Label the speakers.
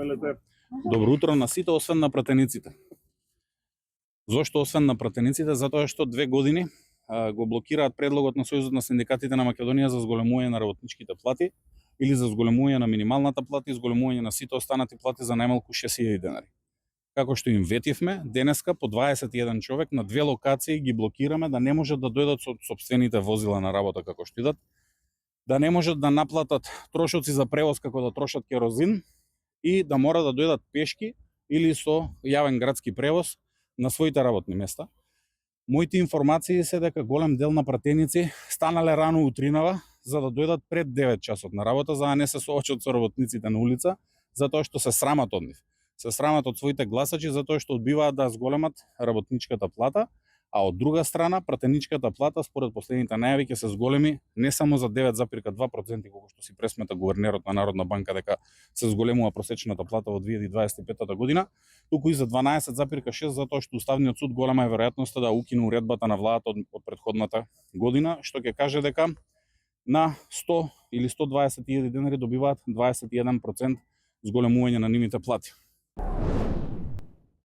Speaker 1: споменете.
Speaker 2: Добро утро на сите, освен на пратениците. Зошто освен на пратениците? Затоа што 2 години го блокираат предлогот на Сојузот на синдикатите на Македонија за зголемување на работничките плати или за зголемување на минималната плата и зголемување на сите останати плати за најмалку 6.000 денари. Како што им ветивме, денеска по 21 човек на 2 локации ги блокираме да не можат да дојдат со сопствените возила на работа како што идат, да не можат да наплатат трошоци за превоз како да трошат керозин и да мора да дојдат пешки или со јавен градски превоз на своите работни места. Моите информации се дека голем дел на пратеници станале рано утринава за да дојдат пред 9 часот на работа, за да не се соочат со работниците на улица, затоа што се срамат од нив. Се срамат од своите гласачи затоа што одбиваат да зголемат работничката плата, а од друга страна пратеничката плата според последните најави ќе се зголеми не само за 9,2% колку што си пресмета гувернерот на Народна банка дека се зголемува просечната плата во 2025 година, туку и за 12,6% затоа што Уставниот суд голема е веројатноста да укине уредбата на владата од претходната година, што ќе каже дека на 100 или 120.000 денари добиваат 21% зголемување на нивните плати.